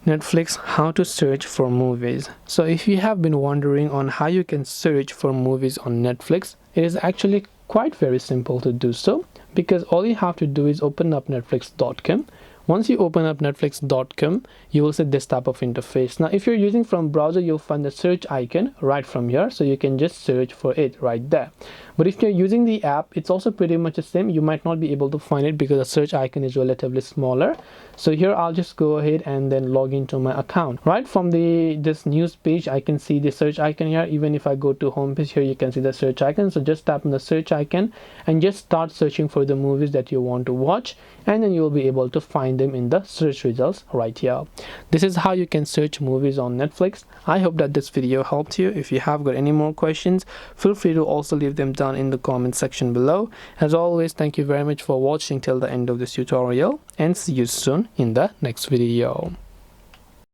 Netflix, how to search for movies. So if you have been wondering on how you can search for movies on Netflix, it is actually quite very simple to do so, because all you have to do is open up netflix.com. Once you open up netflix.com, you will see this type of interface. Now if you're using from browser, you'll find the search icon right from here, so you can just search for it right there. But if you're using the app, it's also pretty much the same. You might not be able to find it because the search icon is relatively smaller. So here I'll just go ahead and then log into my account. Right from this news page, I can see the search icon here. Even if I go to home page, here you can see the search icon. So just tap on the search icon and just start searching for the movies that you want to watch, and then you'll be able to find them in the search results right here. This is how you can search movies on Netflix. I hope that this video helped you. If you have got any more questions, feel free to also leave them down in the comment section below. As always, thank you very much for watching till the end of this tutorial, and see you soon in the next video.